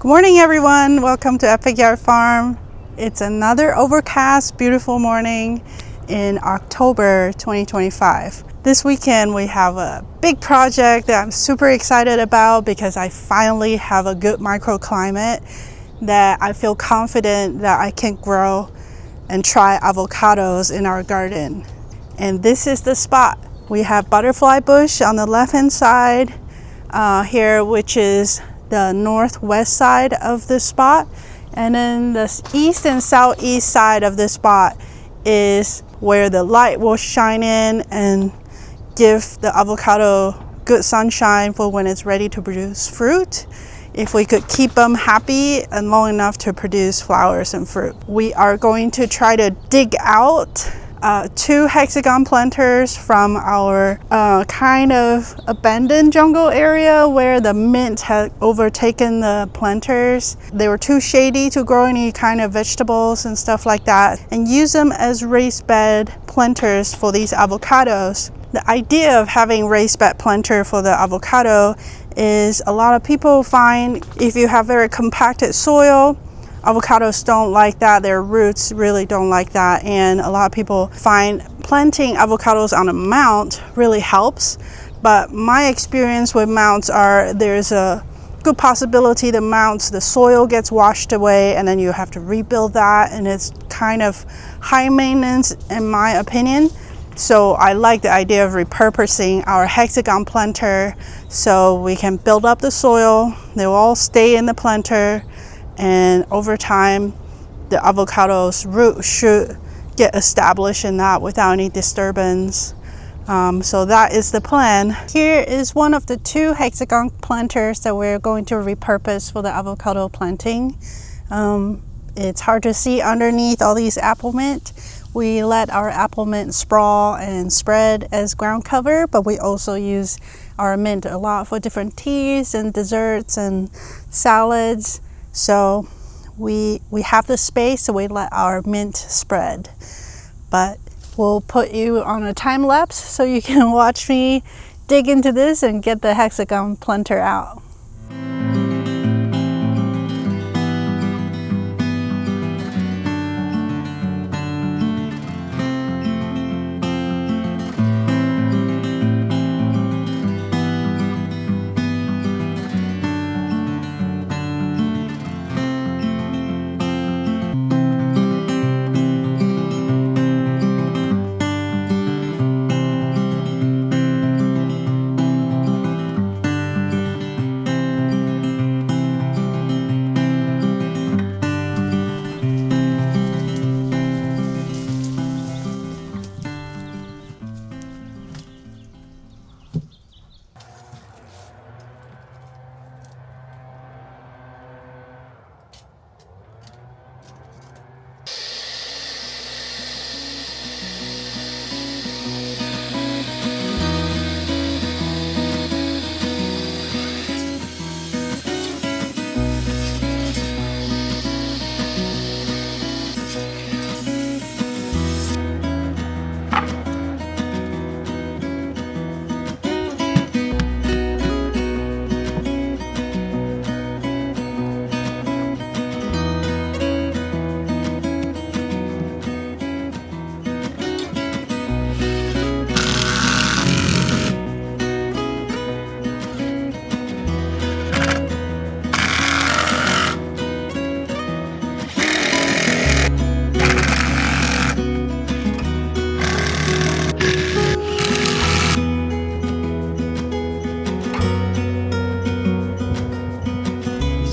Good morning, everyone. Welcome to Epic Yard Farm. It's another overcast, beautiful morning in October 2025. This weekend we have a big project that I'm super excited about because I finally have a good microclimate that I feel confident that I can grow and try avocados in our garden. And this is the spot. We have butterfly bush on the left hand side here, which is the northwest side of this spot, and then the east and southeast side of this spot is where the light will shine in and give the avocado good sunshine for when it's ready to produce fruit. If we could keep them happy and long enough to produce flowers and fruit. We are going to try to dig out 2 hexagon planters from our kind of abandoned jungle area where the mint had overtaken the planters. They were too shady to grow any kind of vegetables and stuff like that, and use them as raised bed planters for these avocados. The idea of having raised bed planter for the avocado is a lot of people find if you have very compacted soil, avocados don't like that. Their roots really don't like that, and a lot of people find planting avocados on a mount really helps. But my experience with mounts are there's a good possibility the soil gets washed away and then you have to rebuild that, and it's kind of high maintenance in my opinion. So I like the idea of repurposing our hexagon planter so we can build up the soil. They will all stay in the planter, and over time the avocado's root should get established in that without any disturbance. So that is the plan. Here is one of the 2 hexagon planters that we're going to repurpose for the avocado planting. It's hard to see underneath all these apple mint. We let our apple mint sprawl and spread as ground cover, but we also use our mint a lot for different teas and desserts and salads. So we have the space, so we let our mint spread. But we'll put you on a time lapse so you can watch me dig into this and get the hexagon planter out.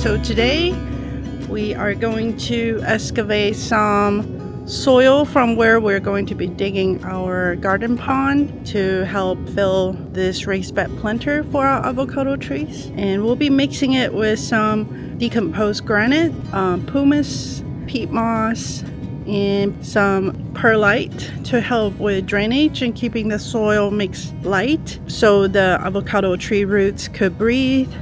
So today we are going to excavate some soil from where we're going to be digging our garden pond to help fill this raised bed planter for our avocado trees. And we'll be mixing it with some decomposed granite, pumice, peat moss, and some perlite to help with drainage and keeping the soil mix light so the avocado tree roots could breathe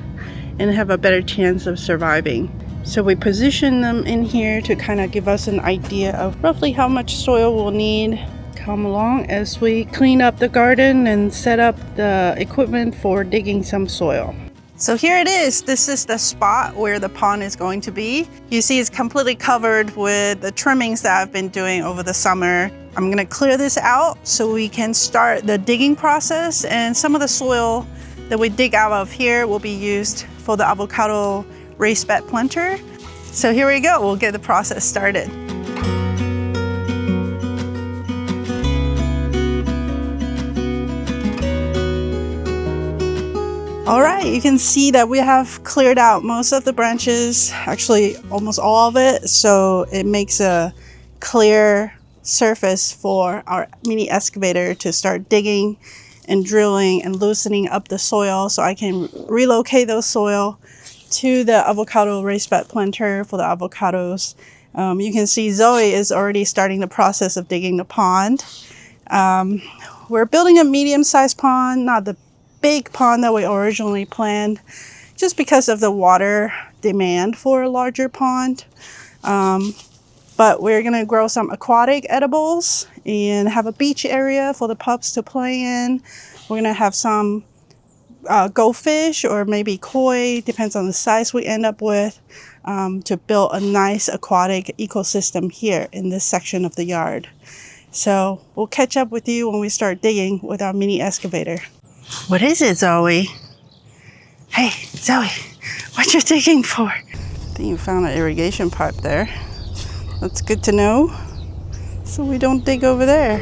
and have a better chance of surviving. So we position them in here to kind of give us an idea of roughly how much soil we'll need. Come along as we clean up the garden and set up the equipment for digging some soil. So here it is. This is the spot where the pond is going to be. You see it's completely covered with the trimmings that I've been doing over the summer. I'm gonna clear this out so we can start the digging process, and some of the soil that we dig out of here will be used for the avocado raised bed planter. So here we go, we'll get the process started. All right, you can see that we have cleared out most of the branches, actually almost all of it, so it makes a clear surface for our mini excavator to start digging and drilling and loosening up the soil so I can relocate those soil to the avocado raised bed planter for the avocados. You can see Zoe is already starting the process of digging the pond. We're building a medium-sized pond, not the big pond that we originally planned, just because of the water demand for a larger pond. But we're gonna grow some aquatic edibles and have a beach area for the pups to play in. We're gonna have some goldfish or maybe koi, depends on the size we end up with, to build a nice aquatic ecosystem here in this section of the yard. So we'll catch up with you when we start digging with our mini excavator. What is it, Zoe? Hey, Zoe, what you digging for? I think you found an irrigation pipe there. That's good to know, so we don't dig over there.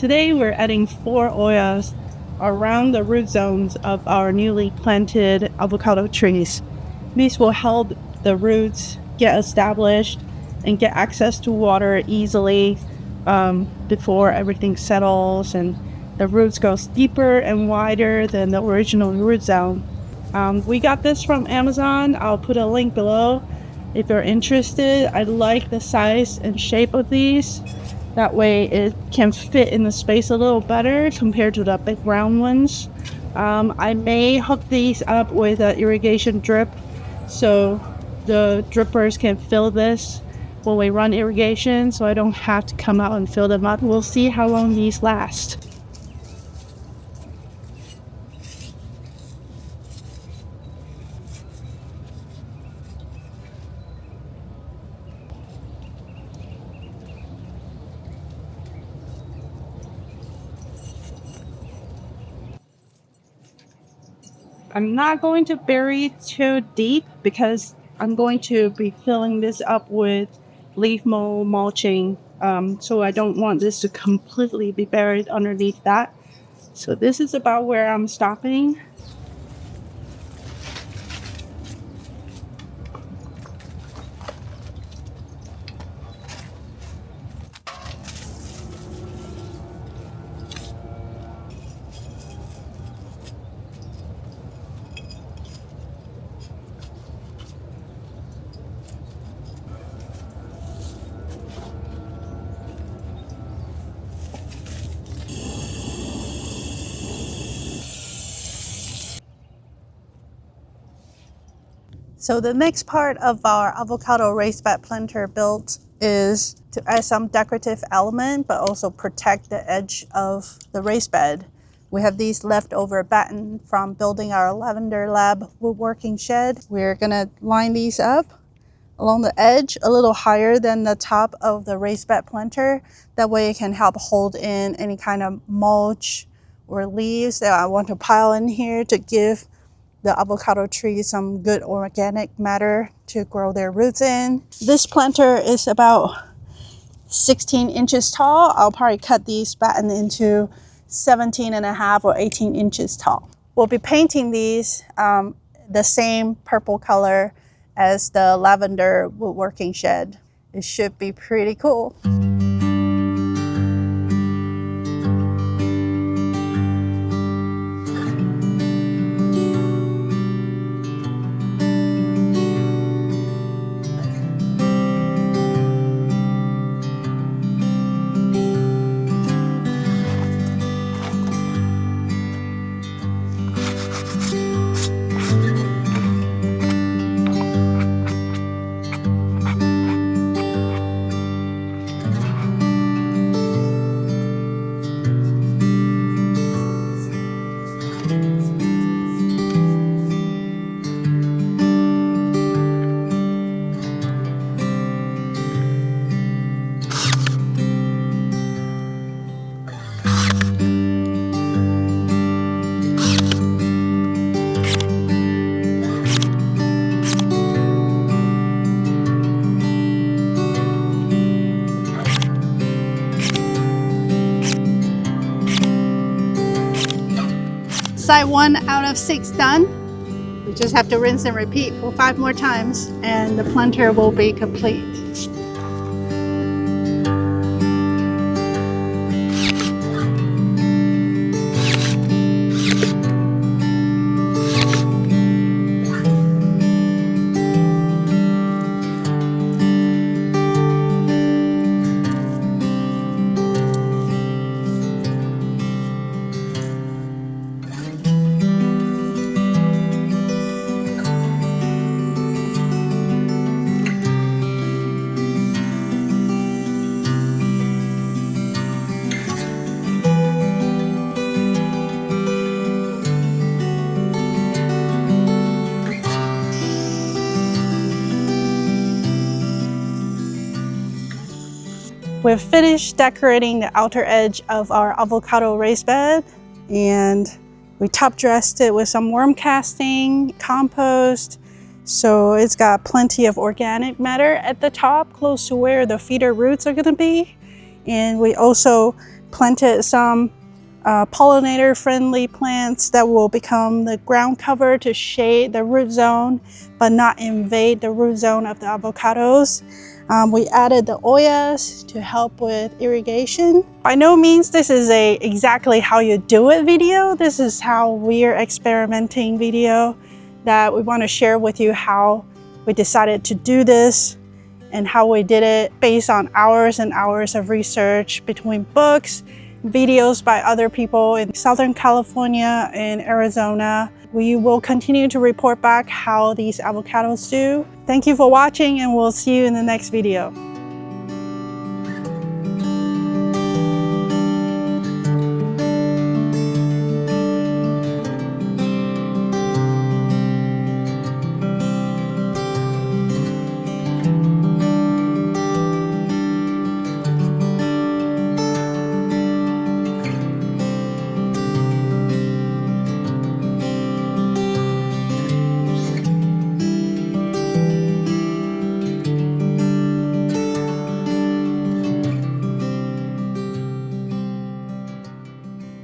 Today we're adding 4 oils around the root zones of our newly planted avocado trees. These will help the roots get established and get access to water easily before everything settles and the roots goes deeper and wider than the original root zone. We got this from Amazon. I'll put a link below if you're interested. I like the size and shape of these. That way it can fit in the space a little better compared to the big round ones. I may hook these up with an irrigation drip so the drippers can fill this when we run irrigation, so I don't have to come out and fill them up. We'll see how long these last. I'm not going to bury too deep because I'm going to be filling this up with leaf mold mulching. So I don't want this to completely be buried underneath that. So this is about where I'm stopping. So the next part of our avocado raised bed planter build is to add some decorative element, but also protect the edge of the raised bed. We have these leftover batten from building our lavender lab woodworking shed. We're gonna line these up along the edge a little higher than the top of the raised bed planter. That way it can help hold in any kind of mulch or leaves that I want to pile in here to give the avocado tree some good organic matter to grow their roots in. This planter is about 16 inches tall. I'll probably cut these batten into 17.5 or 18 inches tall. We'll be painting these the same purple color as the lavender woodworking shed. It should be pretty cool. Side 1 out of 6 done. We just have to rinse and repeat for 5 more times and the planter will be complete. We've finished decorating the outer edge of our avocado raised bed, and we top dressed it with some worm casting, compost, so it's got plenty of organic matter at the top, close to where the feeder roots are going to be. And we also planted some pollinator-friendly plants that will become the ground cover to shade the root zone, but not invade the root zone of the avocados. We added the Oyas to help with irrigation. By no means this is a exactly how you do it video. This is how we're experimenting video that we want to share with you how we decided to do this and how we did it based on hours and hours of research between books, videos by other people in Southern California and Arizona. We will continue to report back how these avocados do. Thank you for watching, and we'll see you in the next video.